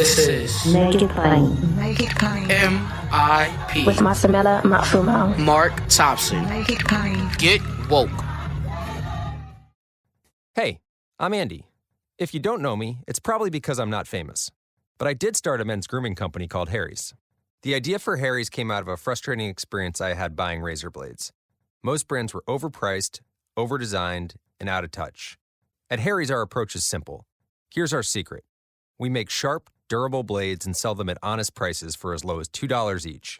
This is Make it plain. Make it plain. MIP With Masamela Matfumo. Mark Thompson. Make it plain. Get woke. Hey, I'm Andy. If you don't know me, it's probably because I'm not famous. But I did start a men's grooming company called Harry's. The idea for Harry's came out of a frustrating experience I had buying razor blades. Most brands were overpriced, overdesigned, and out of touch. At Harry's, our approach is simple. Here's our secret. We make sharp, durable blades and sell them at honest prices for as low as $2 each.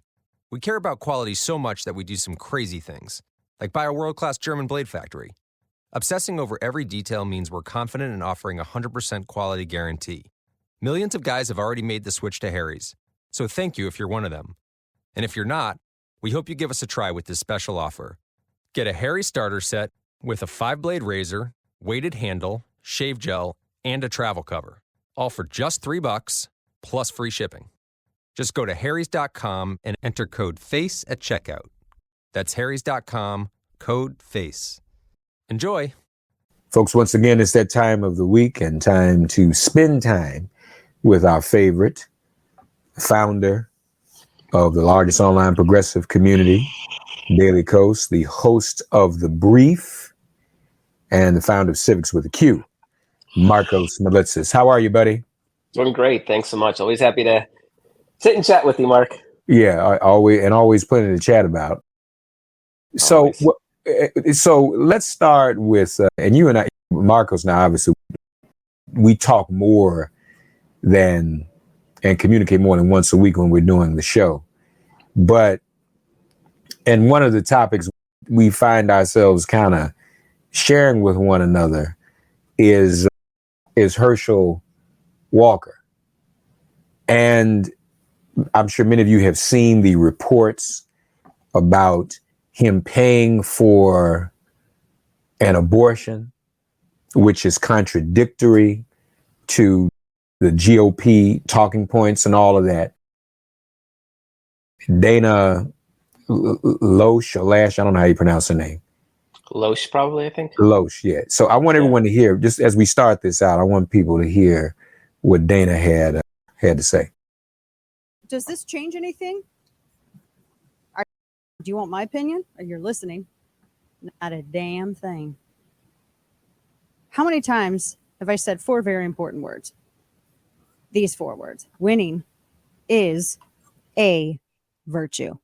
We care about quality so much that we do some crazy things, like buy a world-class German blade factory. Obsessing over every detail means we're confident in offering a 100% quality guarantee. Millions of guys have already made the switch to Harry's, so thank you if you're one of them. And if you're not, we hope you give us a try with this special offer. Get a Harry's starter set with a 5-blade razor, weighted handle, shave gel, and a travel cover, all for just $3 plus free shipping. Just go to harrys.com and enter code FACE at checkout. That's harrys.com, code FACE. Enjoy. Folks, once again, it's that time of the week and time to spend time with our favorite founder of the largest online progressive community, Daily Kos, the host of The Brief, and the founder of Civics with a Q, Marcos Melitsis. How are you, buddy? Doing great. Thanks so much. Always happy to sit and chat with you, Mark. Yeah, always plenty to chat about. So let's start with, and you and I, Marcos, now obviously, we talk more and communicate more than once a week when we're doing the show. And one of the topics we find ourselves kind of sharing with one another is Herschel Walker. And I'm sure many of you have seen the reports about him paying for an abortion, which is contradictory to the GOP talking points and all of that. Dana Loesch, or Lash, I don't know how you pronounce her name. Loesch, probably, I think. Loesch, yeah. So I want everyone to hear, just as we start this out, I want people to hear what Dana had to say. Does this change anything? Do you want my opinion? Or you're listening? Not a damn thing. How many times have I said 4 very important words? These 4 words. Winning is a virtue.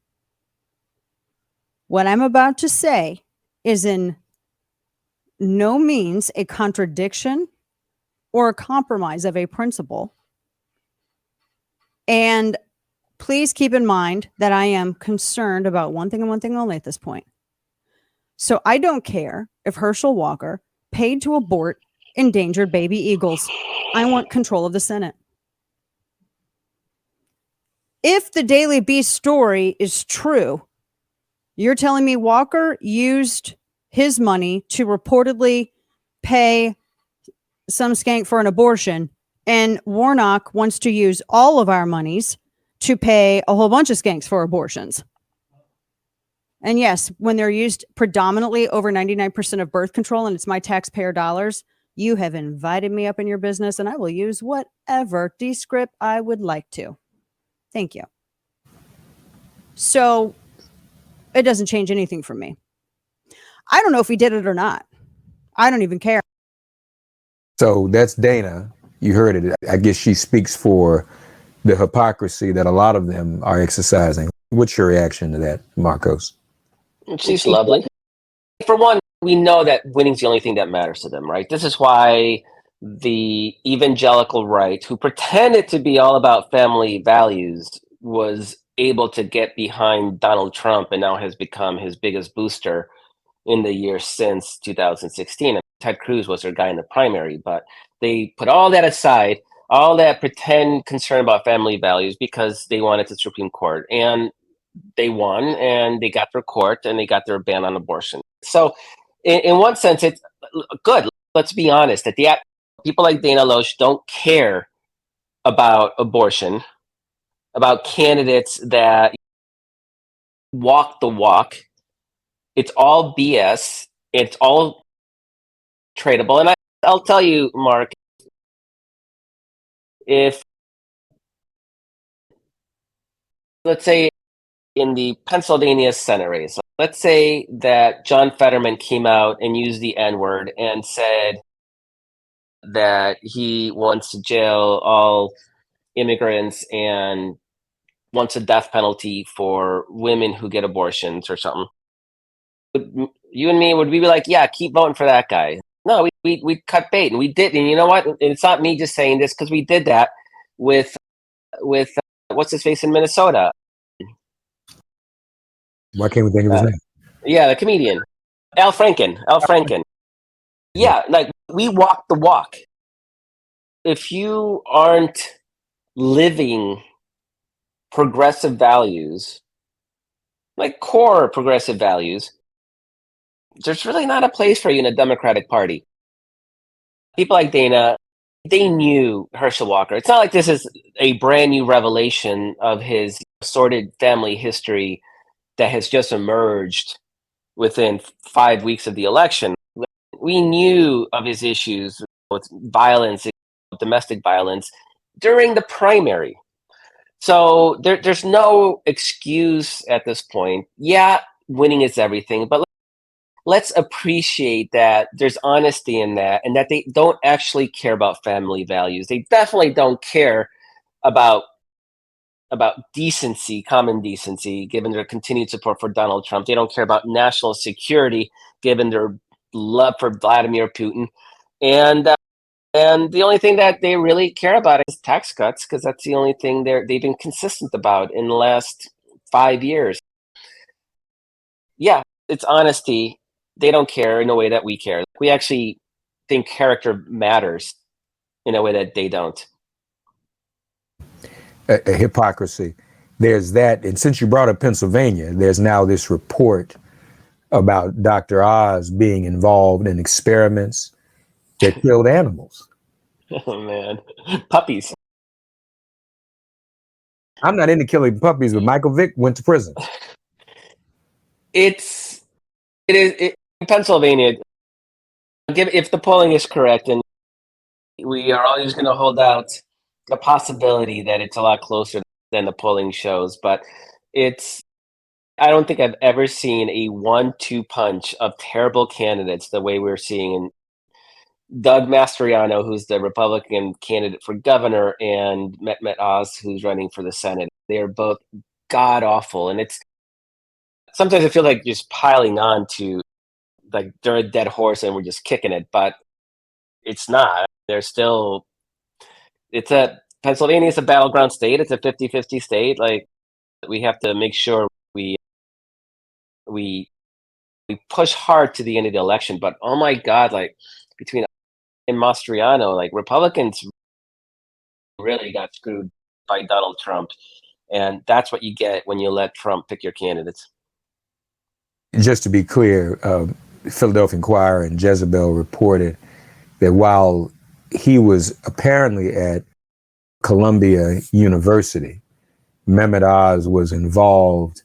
What I'm about to say is in no means a contradiction or a compromise of a principle. And please keep in mind that I am concerned about one thing and one thing only at this point. So I don't care if Herschel Walker paid to abort endangered baby eagles. I want control of the Senate. If the Daily Beast story is true, you're telling me Walker used his money to reportedly pay some skank for an abortion, and Warnock wants to use all of our monies to pay a whole bunch of skanks for abortions. And yes, when they're used predominantly over 99% of birth control and it's my taxpayer dollars, you have invited me up in your business and I will use whatever descript I would like to. Thank you. So it doesn't change anything for me. I don't know if he did it or not. I don't even care. So that's Dana. You heard it. I guess she speaks for the hypocrisy that a lot of them are exercising. What's your reaction to that, Marcos? She's lovely. For one, we know that winning's the only thing that matters to them, right? This is why the evangelical right, who pretended to be all about family values, was able to get behind Donald Trump and now has become his biggest booster in the years since 2016. And Ted Cruz was their guy in the primary, but they put all that aside, all that pretend concern about family values, because they wanted the Supreme Court. And they won, and they got their court, and they got their ban on abortion. So in one sense, it's good. Let's be honest. That people like Dana Loesch don't care about abortion, about candidates that walk the walk. It's all BS. It's all tradable. And I'll tell you, Mark, if let's say in the Pennsylvania Senate race, let's say that John Fetterman came out and used the N-word and said that he wants to jail all immigrants and wants a death penalty for women who get abortions or something. You and me, would we be like, yeah, keep voting for that guy? No, we cut bait, and we did. And you know what? It's not me just saying this, because we did that with what's his face in Minnesota. Why can't we think of his name? Yeah, the comedian Al Franken. Al Franken. Yeah, like, we walk the walk. If you aren't living progressive values, like core progressive values, there's really not a place for you in a Democratic Party. People like Dana, they knew Herschel Walker. It's not like this is a brand new revelation of his sordid family history that has just emerged within 5 weeks of the election. We knew of his issues with violence, domestic violence, during the primary. So there's no excuse at this point. Yeah, winning is everything, but let's appreciate that there's honesty in that, and that they don't actually care about family values. They definitely don't care about decency, common decency, given their continued support for Donald Trump. They don't care about national security, given their love for Vladimir Putin. And the only thing that they really care about is tax cuts, because that's the only thing they've been consistent about in the last 5 years. Yeah, it's honesty. They don't care in a way that we care. We actually think character matters in a way that they don't. A hypocrisy. There's that. And since you brought up Pennsylvania, there's now this report about Dr. Oz being involved in experiments that killed animals. Oh, man. Puppies. I'm not into killing puppies, but Michael Vick went to prison. It is in Pennsylvania. If the polling is correct, and we are always going to hold out the possibility that it's a lot closer than the polling shows, but I don't think I've ever seen a 1-2 punch of terrible candidates the way we're seeing in Doug Mastriano, who's the Republican candidate for governor, and Mehmet Oz, who's running for the Senate. They are both god awful, and it's sometimes I feel like just piling on to, like, they're a dead horse and we're just kicking it, but it's not. They're still. Pennsylvania is a battleground state. It's a 50-50 state. Like, we have to make sure we push hard to the end of the election. But oh my God, like, between and Mastriano, like, Republicans really got screwed by Donald Trump, and that's what you get when you let Trump pick your candidates. Just to be clear, Philadelphia Inquirer and Jezebel reported that while he was apparently at Columbia University, Mehmet Oz was involved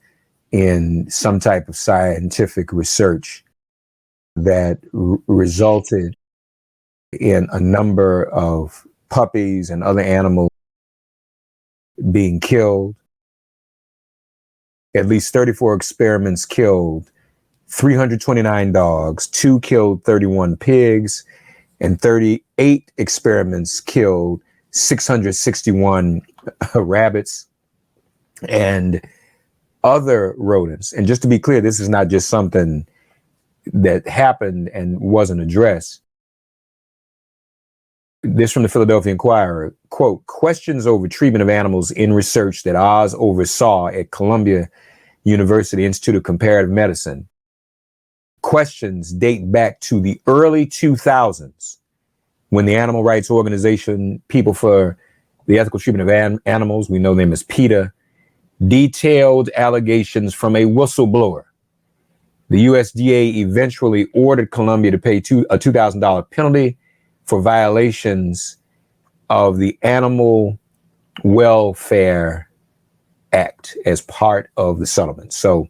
in some type of scientific research that resulted in a number of puppies and other animals being killed. At least 34 experiments killed 329 dogs, 2 killed 31 pigs, and 38 experiments killed 661 rabbits and other rodents. And just to be clear, this is not just something that happened and wasn't addressed. This from the Philadelphia Inquirer, quote, questions over treatment of animals in research that Oz oversaw at Columbia University Institute of Comparative Medicine. Questions date back to the early 2000s, when the animal rights organization People for the Ethical Treatment of Animals, we know them as PETA, detailed allegations from a whistleblower. The USDA eventually ordered Columbia to pay a $2,000 penalty for violations of the Animal Welfare Act as part of the settlement. So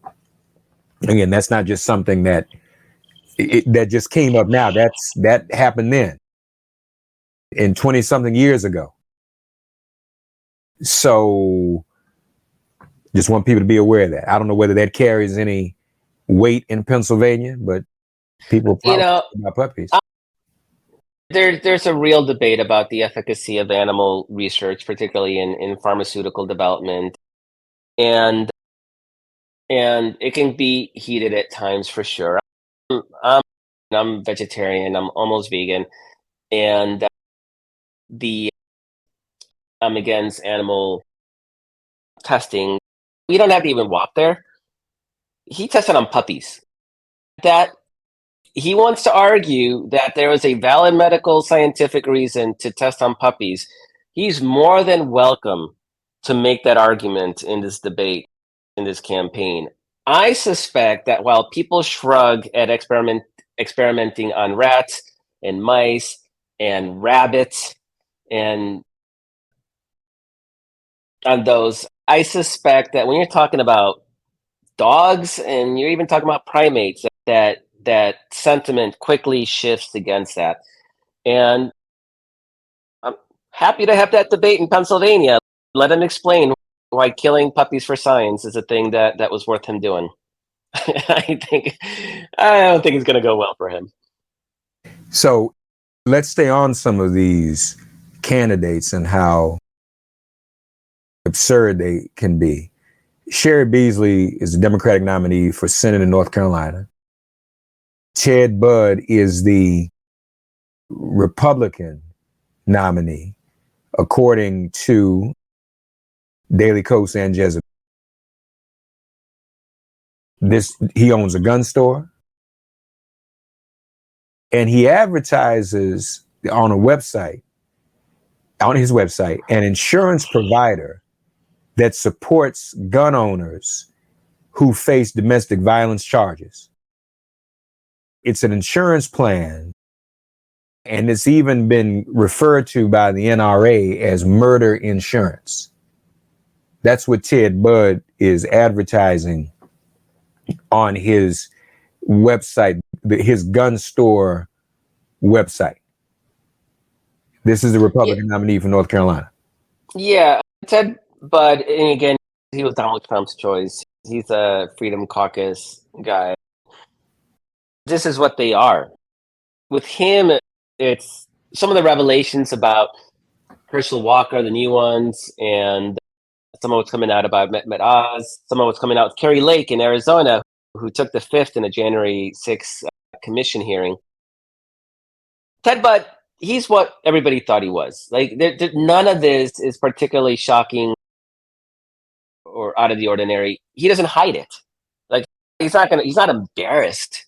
again, that's not just something that just came up now. That happened then, in 20-something years ago. So Just want people to be aware of that. I don't know whether that carries any weight in Pennsylvania, but people probably about puppies. There's a real debate about the efficacy of animal research, particularly in pharmaceutical development, and it can be heated at times for sure. I'm vegetarian. I'm almost vegan, and I'm against animal testing. We don't have to even walk there. He tested on puppies. That he wants to argue that there is a valid medical scientific reason to test on puppies. He's more than welcome to make that argument in this debate, in this campaign. I suspect that while people shrug at experimenting on rats and mice and rabbits and on those, I suspect that when you're talking about dogs and you're even talking about primates, that sentiment quickly shifts against that. And I'm happy to have that debate in Pennsylvania. Let him explain why killing puppies for science is a thing that was worth him doing. I don't think it's going to go well for him. So let's stay on some of these candidates and how absurd they can be. Sherry Beasley is the Democratic nominee for Senate in North Carolina. Ted Budd is the Republican nominee, according to Daily Kos and Jezebel. He owns a gun store, and he advertises on his website, an insurance provider that supports gun owners who face domestic violence charges. It's an insurance plan, and it's even been referred to by the NRA as murder insurance. That's what Ted Budd is advertising on his website, his gun store website. This is the Republican nominee for North Carolina. Yeah, Ted Budd, and again, he was Donald Trump's choice. He's a Freedom Caucus guy. This is what they are. With him, it's some of the revelations about Herschel Walker, the new ones, and some of what's coming out about Mehmet Oz, some of what's coming out with Kerry Lake in Arizona, who took the fifth in a January 6th commission hearing. Ted Budd, he's what everybody thought he was. Like, none of this is particularly shocking or out of the ordinary. He doesn't hide it. Like, he's not embarrassed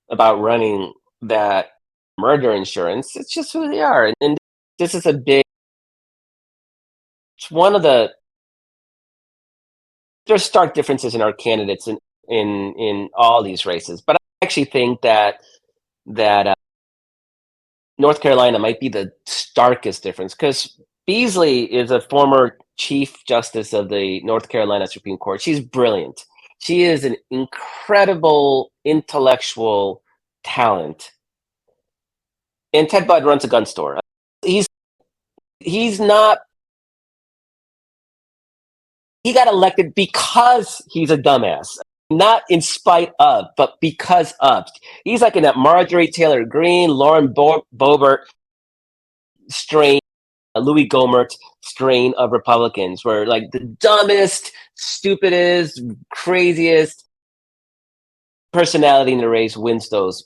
about running that murder insurance. It's just who they are. And this is it's one of there's stark differences in our candidates in all these races. But I actually think that North Carolina might be the starkest difference, because Beasley is a former Chief Justice of the North Carolina Supreme Court. She's brilliant. She is an incredible intellectual talent. And Ted Budd runs a gun store. He got elected because he's a dumbass. Not in spite of, but because of. He's like in that Marjorie Taylor Greene, Lauren Boebert strain, Louis Gohmert strain of Republicans, where like the dumbest, stupidest, craziest personality in the race wins those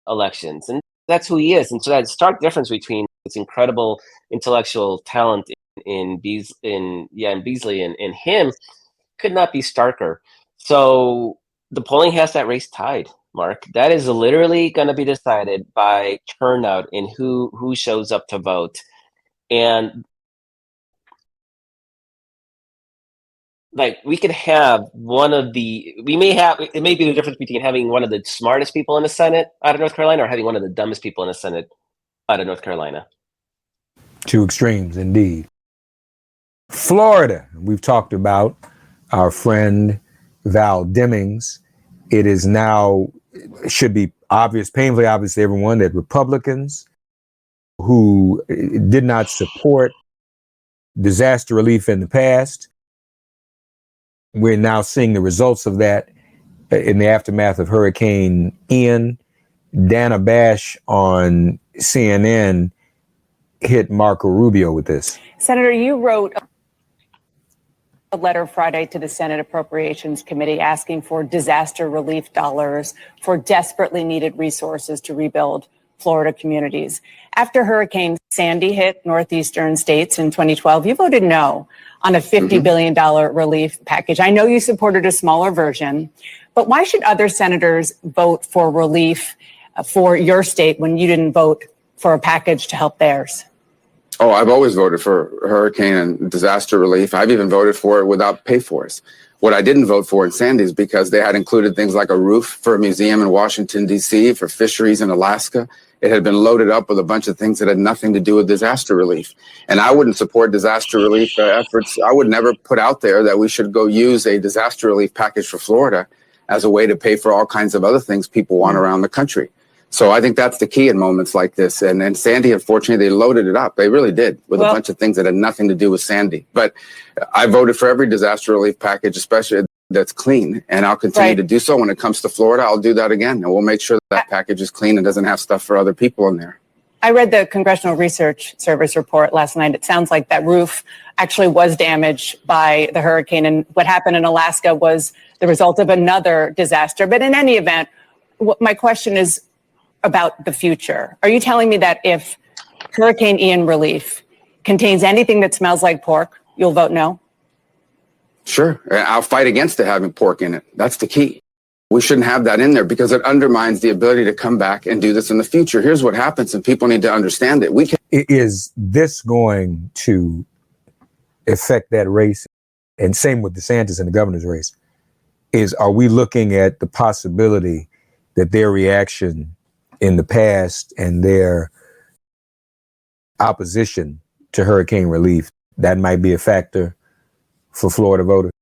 elections. And that's who he is. And so that stark difference between this incredible intellectual talent in Beasley and him could not be starker. So the polling has that race tied, Mark. That is literally going to be decided by turnout in who shows up to vote. And like, it may be the difference between having one of the smartest people in the Senate out of North Carolina or having one of the dumbest people in the Senate out of North Carolina. Two extremes, indeed. Florida, we've talked about our friend Val Demings. It is now, should be obvious, painfully obvious to everyone, that Republicans who did not support disaster relief in the past We're now seeing the results of that in the aftermath of Hurricane Ian. Dana Bash on CNN hit Marco Rubio with this. Senator, you wrote a letter Friday to the Senate Appropriations Committee asking for disaster relief dollars for desperately needed resources to rebuild Florida communities. After Hurricane Sandy hit northeastern states in 2012, you voted no on a $50 billion relief package. I know you supported a smaller version, but why should other senators vote for relief for your state when you didn't vote for a package to help theirs? Oh, I've always voted for hurricane and disaster relief. I've even voted for it without pay for it. What I didn't vote for in Sandy is because they had included things like a roof for a museum in Washington, D.C., for fisheries in Alaska. It had been loaded up with a bunch of things that had nothing to do with disaster relief. And I wouldn't support disaster relief efforts. I would never put out there that we should go use a disaster relief package for Florida as a way to pay for all kinds of other things people want around the country. So I think that's the key in moments like this. And Sandy, unfortunately, they loaded it up. They really did, with a bunch of things that had nothing to do with Sandy. But I voted for every disaster relief package, especially that's clean. And I'll continue to do so. When it comes to Florida, I'll do that again. And we'll make sure that package is clean and doesn't have stuff for other people in there. I read the Congressional Research Service report last night. It sounds like that roof actually was damaged by the hurricane. And what happened in Alaska was the result of another disaster. But in any event, my question is about the future. Are you telling me that if Hurricane Ian relief contains anything that smells like pork, you'll vote no? Sure. I'll fight against it having pork in it. That's the key. We shouldn't have that in there because it undermines the ability to come back and do this in the future. Here's what happens, and people need to understand it. Is this going to affect that race? And same with DeSantis in the governor's race. Are we looking at the possibility that their reaction in the past and their opposition to hurricane relief, that might be a factor for Florida voters?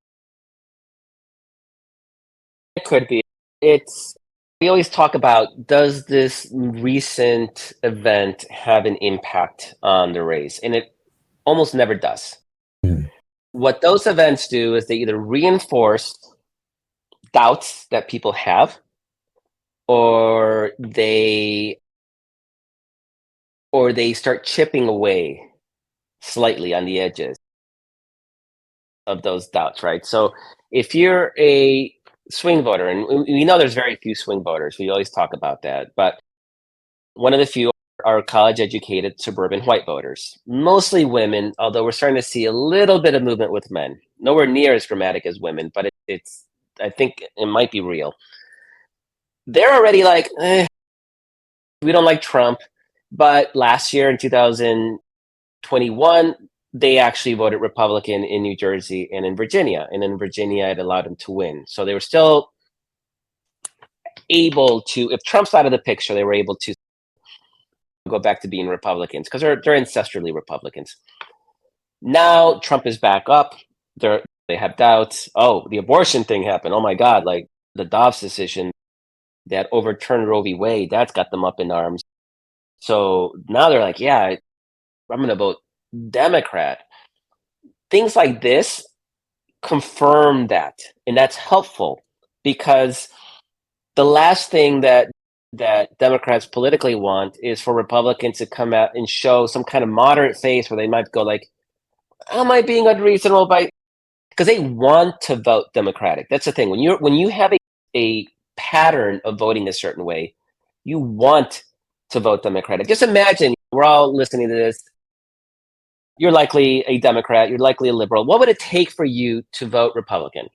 It could be. We always talk about, does this recent event have an impact on the race? And it almost never does. What those events do is they either reinforce doubts that people have, or they start chipping away slightly on the edges of those doubts, right? So if you're a swing voter, and we know there's very few swing voters, we always talk about that, but one of the few are college-educated suburban white voters, mostly women, although we're starting to see a little bit of movement with men. Nowhere near as dramatic as women, but I think it might be real. They're already like, we don't like Trump. But last year in 2021, they actually voted Republican in New Jersey and in Virginia. And in Virginia, it allowed them to win. So they were still able to, if Trump's out of the picture, they were able to go back to being Republicans because they're ancestrally Republicans. Now Trump is back up. They have doubts. Oh, the abortion thing happened. Oh my God, like the Dobbs decision that overturned Roe v. Wade, that's got them up in arms. So now they're like, yeah, I'm going to vote Democrat. Things like this confirm that. And that's helpful because the last thing that Democrats politically want is for Republicans to come out and show some kind of moderate face where they might go like, am I being unreasonable by, because they want to vote Democratic. That's the thing. When you have a pattern of voting a certain way, you want to vote Democratic. Just imagine we're all listening to this. You're likely a Democrat. You're likely a liberal. What would it take for you to vote Republican?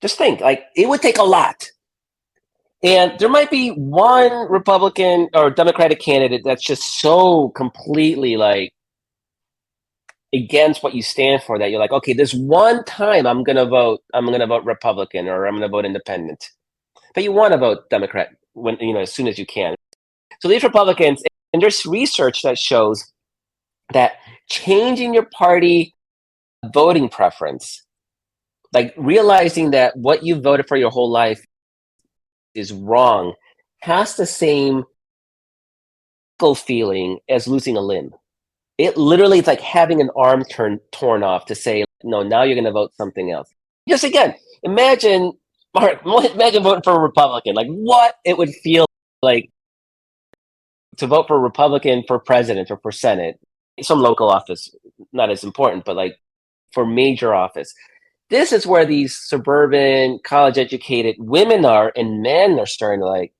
Just think, like it would take a lot. And there might be one Republican or Democratic candidate that's just so completely like against what you stand for that you're like, okay, this one time I'm gonna vote Republican or I'm gonna vote independent. But you want to vote Democrat when as soon as you can. So these Republicans, and there's research that shows that changing your party voting preference, like realizing that what you voted for your whole life is wrong, has the same feeling as losing a limb. It literally is like having an arm torn off to say, no, now you're going to vote something else. Just again, imagine, Mark, imagine voting for a Republican. Like what it would feel like to vote for a Republican for president or for Senate. Some local office, not as important, but like for major office. This is where these suburban, college educated women are, and men are starting to like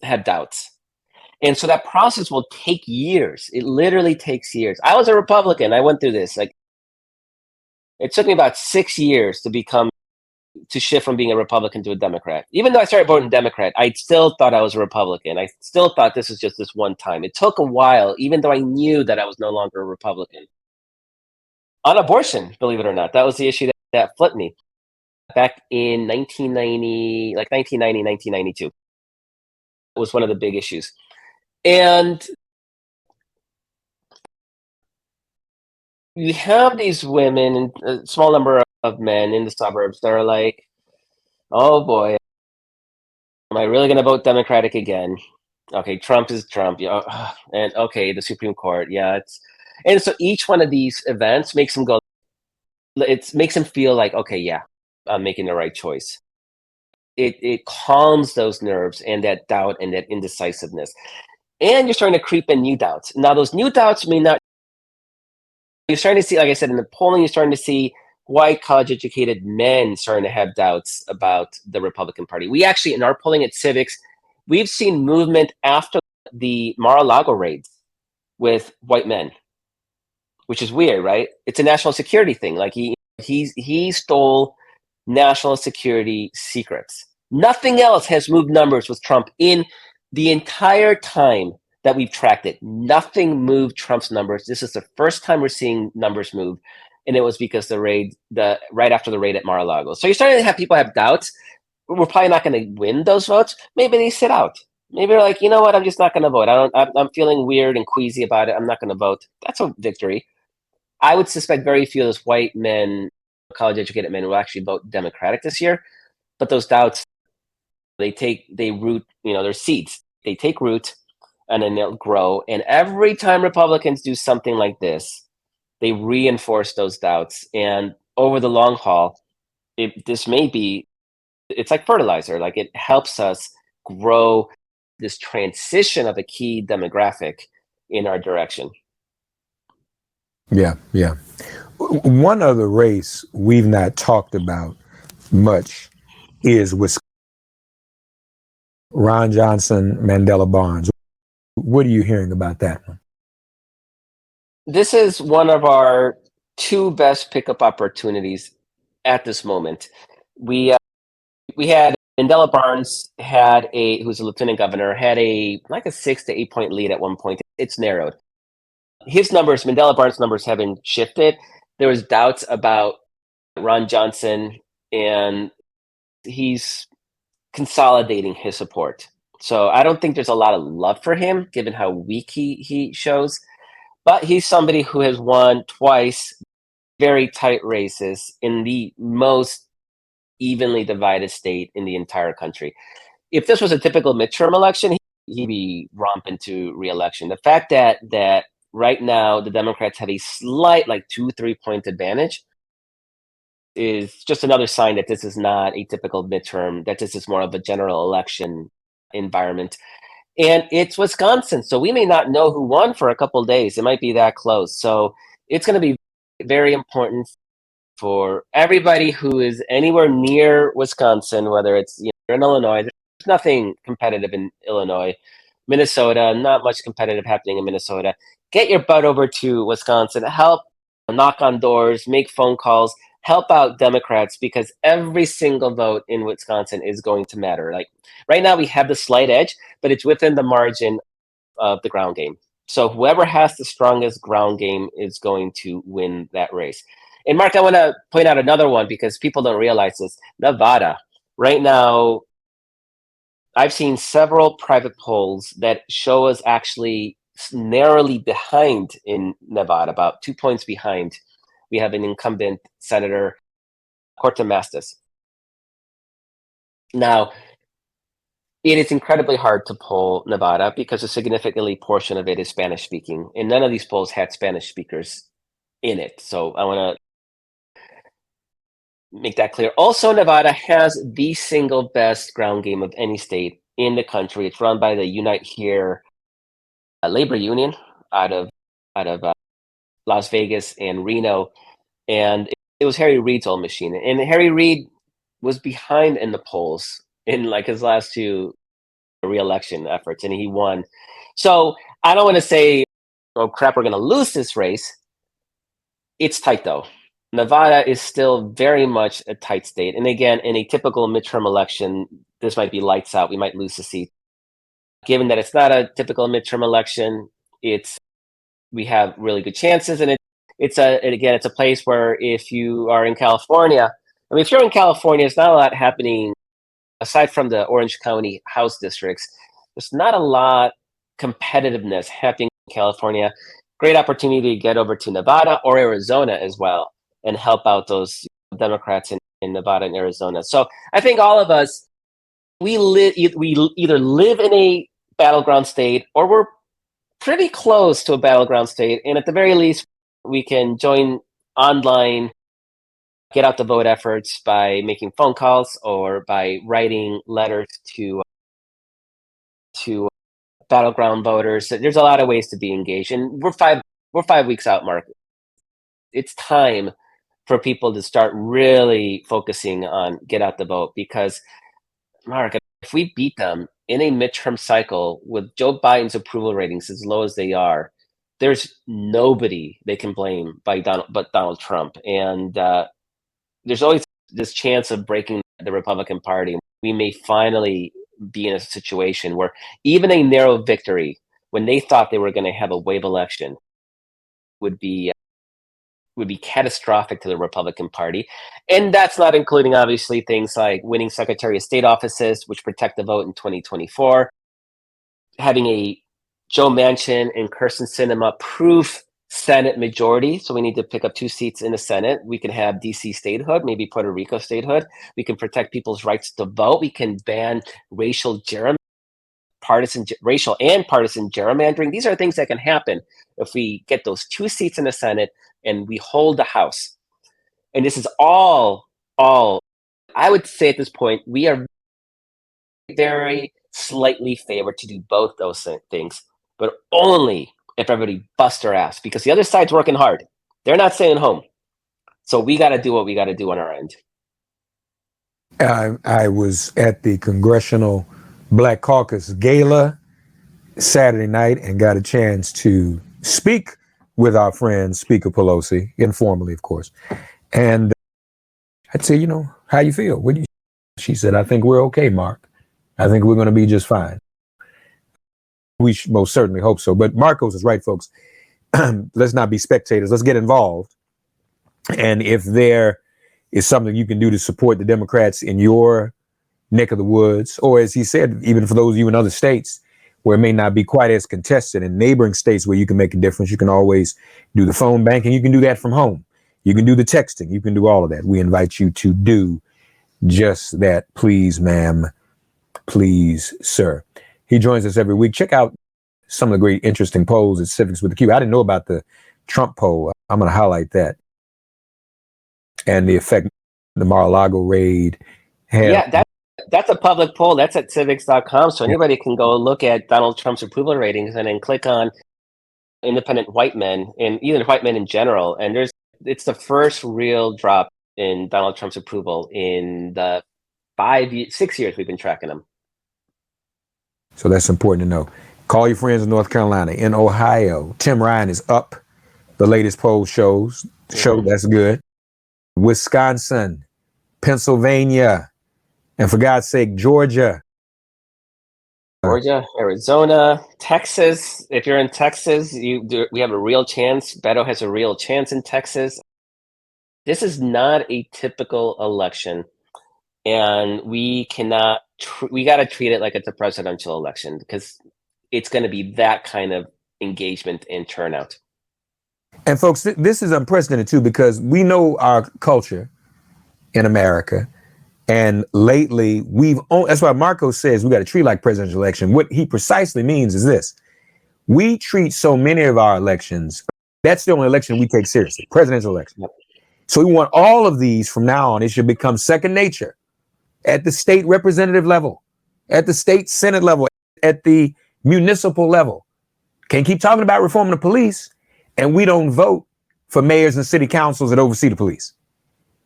have doubts. And so that process will take years. It literally takes years. I was a Republican. I went through this. Like it took me about 6 years to shift from being a Republican to a Democrat. Even though I started voting Democrat, I still thought I was a Republican. I still thought this was just this one time. It took a while, even though I knew that I was no longer a Republican. On abortion, believe it or not, that was the issue that flipped me back in 1990, like 1990, 1992. It was one of the big issues. And you have these women and a small number of men in the suburbs that are like, oh boy, am I really going to vote Democratic again? Okay, Trump is Trump. Yeah, and okay, the Supreme Court. Yeah, and so each one of these events makes them go. It makes them feel like, okay, yeah, I'm making the right choice. It calms those nerves and that doubt and that indecisiveness, and you're starting to creep in new doubts. Now, those new doubts may not. You're starting to see, like I said, in the polling, you're starting to see white college-educated men starting to have doubts about the Republican Party. We actually, in our polling at Civics, we've seen movement after the Mar-a-Lago raids with white men, which is weird, right? It's a national security thing. Like he stole national security secrets. Nothing else has moved numbers with Trump in the entire time that we've tracked it. Nothing moved Trump's numbers. This is the first time we're seeing numbers move, and it was because right after the raid at Mar-a-Lago. So you're starting to have people have doubts. We're probably not going to win those votes. Maybe they sit out. Maybe they're like, you know what? I'm just not going to vote. I'm feeling weird and queasy about it. I'm not going to vote. That's a victory. I would suspect very few of those white men, college-educated men, will actually vote Democratic this year. But those doubts, they root. They're seeds. They take root, and then they'll grow. And every time Republicans do something like this, they reinforce those doubts. And over the long haul, it's like fertilizer. Like it helps us grow this transition of a key demographic in our direction. Yeah, yeah. One other race we've not talked about much is Wisconsin. Ron Johnson, Mandela Barnes. What are you hearing about that one? This is one of our two best pickup opportunities at this moment. We had Mandela Barnes who's a lieutenant governor, had a 6 to 8 point lead at one point. It's narrowed. His numbers, Mandela Barnes' numbers, haven't shifted. There was doubts about Ron Johnson, and he's consolidating his support. So I don't think there's a lot of love for him, given how weak he shows. But he's somebody who has won twice very tight races in the most evenly divided state in the entire country. If this was a typical midterm election, he'd be romping to re-election. The fact that right now the Democrats have a slight 2-3 point advantage is just another sign that this is not a typical midterm, that this is more of a general election environment. And it's Wisconsin, so we may not know who won for a couple of days. It might be that close. So it's going to be very important for everybody who is anywhere near Wisconsin, whether it's you're in Illinois. There's nothing competitive in Illinois. Minnesota, not much competitive happening in Minnesota. Get your butt over to Wisconsin. Help knock on doors, make phone calls, help out Democrats, because every single vote in Wisconsin is going to matter. Like right now we have the slight edge, but it's within the margin of the ground game. So whoever has the strongest ground game is going to win that race. And Mark, I want to point out another one because people don't realize this. Nevada. Right now, I've seen several private polls that show us actually narrowly behind in Nevada, about 2 points behind. We have an incumbent Senator, Corte Mastis. Now, it is incredibly hard to poll Nevada because a significantly portion of it is Spanish speaking, and none of these polls had Spanish speakers in it. So I want to make that clear. Also, Nevada has the single best ground game of any state in the country. It's run by the Unite Here labor union out of Las Vegas and Reno, and it was Harry Reid's old machine. And Harry Reid was behind in the polls in like his last two re-election efforts, and he won. So I don't want to say, oh crap, we're going to lose this race. It's tight though. Nevada is still very much a tight state. And again, in a typical midterm election, this might be lights out. We might lose the seat. Given that it's not a typical midterm election, we have really good chances. And it's a place where if you are in California, I mean, if you're in California, it's not a lot happening aside from the Orange County House districts. There's not a lot competitiveness happening in California. Great opportunity to get over to Nevada or Arizona as well and help out those Democrats in Nevada and Arizona. So I think all of us, we either live in a battleground state or we're pretty close to a battleground state. And at the very least, we can join online, get out the vote efforts by making phone calls or by writing letters to battleground voters. There's a lot of ways to be engaged, and we're 5 weeks out, Mark. It's time for people to start really focusing on get out the vote, because Mark, if we beat them in a midterm cycle with Joe Biden's approval ratings as low as they are, there's nobody they can blame but Donald Trump. And there's always this chance of breaking the Republican Party. We may finally be in a situation where even a narrow victory, when they thought they were going to have a wave election, would be catastrophic to the Republican Party. And that's not including, obviously, things like winning Secretary of State offices, which protect the vote in 2024, having a Joe Manchin and Kirsten Sinema proof Senate majority. So we need to pick up 2 seats in the Senate. We can have DC statehood, maybe Puerto Rico statehood. We can protect people's rights to vote. We can ban racial and partisan gerrymandering. These are things that can happen if we get those 2 seats in the Senate and we hold the House. And this is all, I would say at this point, we are very slightly favored to do both those things, but only if everybody busts their ass, because the other side's working hard. They're not staying home. So we got to do what we got to do on our end. I was at the Congressional Black Caucus Gala Saturday night and got a chance to speak with our friend Speaker Pelosi, informally, of course. And I'd say, how you feel? She said, I think we're okay, Mark. I think we're going to be just fine. We most certainly hope so. But Marcos is right, folks. Let's not be spectators. Let's get involved. And if there is something you can do to support the Democrats in your neck of the woods, or as he said, even for those of you in other states where it may not be quite as contested, in neighboring states where you can make a difference, you can always do the phone banking. You can do that from home. You can do the texting. You can do all of that. We invite you to do just that. Please, ma'am. Please, sir. He joins us every week. Check out some of the great, interesting polls at Civics with the Q. I didn't know about the Trump poll. I'm going to highlight that. And the effect the Mar-a-Lago raid had. Yeah, that's a public poll. That's at civics.com. So anybody can go look at Donald Trump's approval ratings and then click on independent white men, and even white men in general. And it's the first real drop in Donald Trump's approval in the 6 years we've been tracking him. So that's important to know. Call your friends in North Carolina. In Ohio, Tim Ryan is up. The latest poll shows. That's good. Wisconsin, Pennsylvania, and for God's sake, Georgia. Arizona, Texas. If you're in Texas, we have a real chance. Beto has a real chance in Texas. This is not a typical election, and we cannot. We got to treat it like it's a presidential election, because it's going to be that kind of engagement and turnout. And folks, this is unprecedented too, because we know our culture in America. And lately that's why Marco says we got to treat like presidential election. What he precisely means is this: we treat so many of our elections, that's the only election we take seriously, presidential election. So we want all of these from now on. It should become second nature at the state representative level, at the state senate level, at the municipal level. Can't keep talking about reforming the police and we don't vote for mayors and city councils that oversee the police.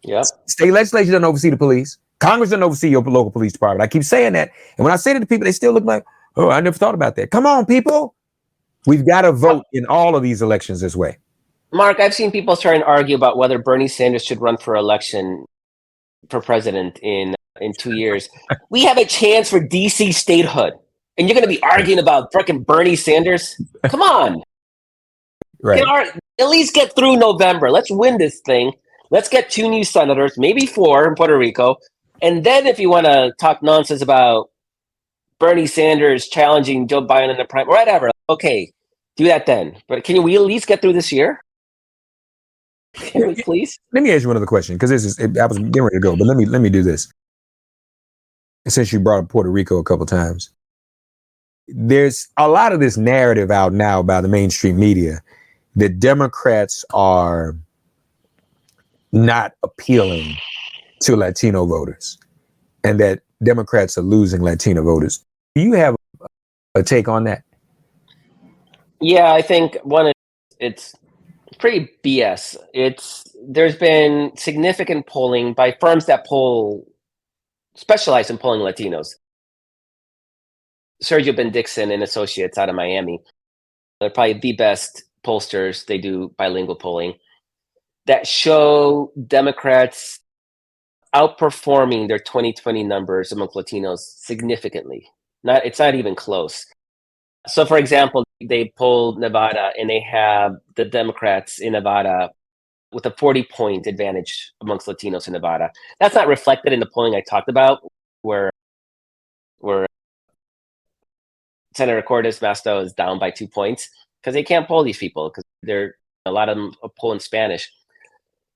Yep. State legislature doesn't oversee the police. Congress doesn't oversee your local police department. I keep saying that. And when I say that to people, they still look like, oh, I never thought about that. Come on, people. We've got to vote in all of these elections this way. Mark, I've seen people try and argue about whether Bernie Sanders should run for election for president in 2 years. We have a chance for DC statehood. And you're going to be arguing about frickin' Bernie Sanders? Come on. Right. At least get through November. Let's win this thing. Let's get 2 new senators, maybe 4 in Puerto Rico. And then if you want to talk nonsense about Bernie Sanders challenging Joe Biden in the prime, whatever, okay, do that then. But can we at least get through this year? Can we please? Let me ask you another question, because I was getting ready to go, but let me do this. Since you brought up Puerto Rico a couple times, there's a lot of this narrative out now by the mainstream media that Democrats are not appealing to Latino voters and that Democrats are losing Latino voters. Do you have a take on that? Yeah, I think it's pretty BS. There's been significant polling by firms that specialize in polling Latinos. Sergio Ben-Dixon and Associates out of Miami. They're probably the best pollsters. They do bilingual polling that show Democrats outperforming their 2020 numbers among Latinos significantly. It's not even close. So, for example, they polled Nevada and they have the Democrats in Nevada with a 40-point advantage amongst Latinos in Nevada. That's not reflected in the polling I talked about, where Senator Cortez Masto is down by 2 points because they can't poll these people because a lot of them are polling Spanish.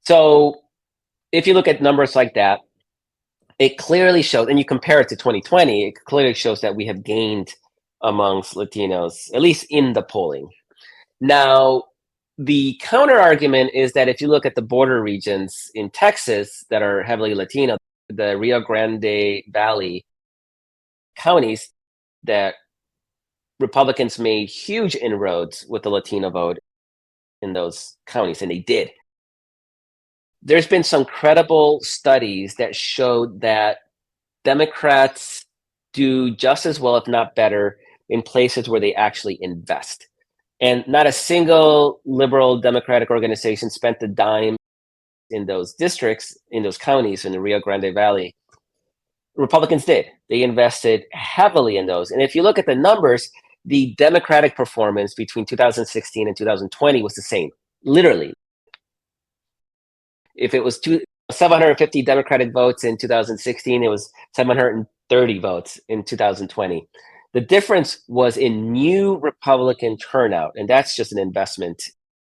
So if you look at numbers like that, it clearly shows, and you compare it to 2020, it clearly shows that we have gained amongst Latinos, at least in the polling. Now, the counter argument is that if you look at the border regions in Texas that are heavily Latino, the Rio Grande Valley counties, that Republicans made huge inroads with the Latino vote in those counties, and they did. There's been some credible studies that showed that Democrats do just as well, if not better, in places where they actually invest. And not a single liberal Democratic organization spent a dime in those districts, in those counties in the Rio Grande Valley. Republicans did. They invested heavily in those. And if you look at the numbers, the Democratic performance between 2016 and 2020 was the same, literally. If it was 750 Democratic votes in 2016, it was 730 votes in 2020. The difference was in new Republican turnout, and that's just an investment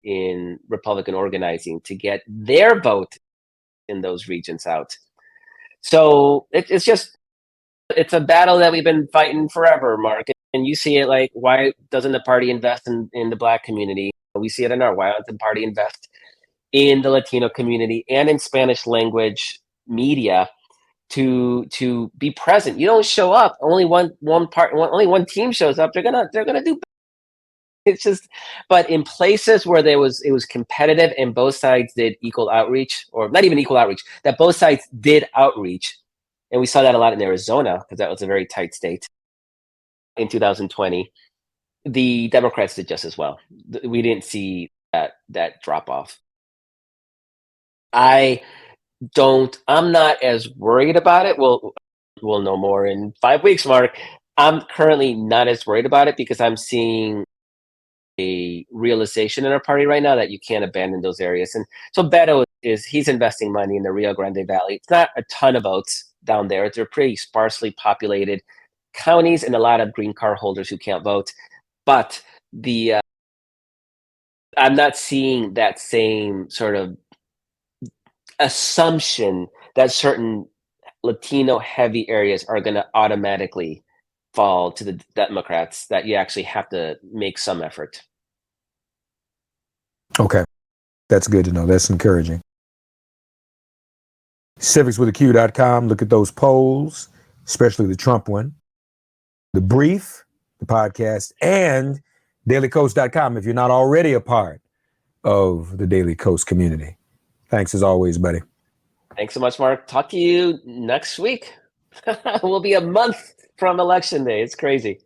in Republican organizing to get their vote in those regions out. So it's a battle that we've been fighting forever, Mark. And you see it like, why doesn't the party invest in the Black community? We see it in why doesn't the party invest in the Latino community and in Spanish language media to be present? You don't show up. Only one team shows up. They're gonna do. It's just, but in places where it was competitive and both sides did equal outreach, or not even equal outreach, that both sides did outreach, and we saw that a lot in Arizona because that was a very tight state in 2020. The Democrats did just as well. We didn't see that drop off. I'm not as worried about it. We'll know more in 5 weeks, Mark. I'm currently not as worried about it because I'm seeing a realization in our party right now that you can't abandon those areas. And so Beto he's investing money in the Rio Grande Valley. It's not a ton of votes down there. They're pretty sparsely populated counties and a lot of green card holders who can't vote. But I'm not seeing that same sort of assumption that certain Latino heavy areas are going to automatically fall to the Democrats, that you actually have to make some effort. Okay. That's good to know. That's encouraging. civicswithaq.com. Look at those polls, especially the Trump one. The Brief, the podcast, and dailycoast.com if you're not already a part of the Daily Coast community. Thanks as always, buddy. Thanks so much, Mark. Talk to you next week. We'll be a month from Election Day. It's crazy.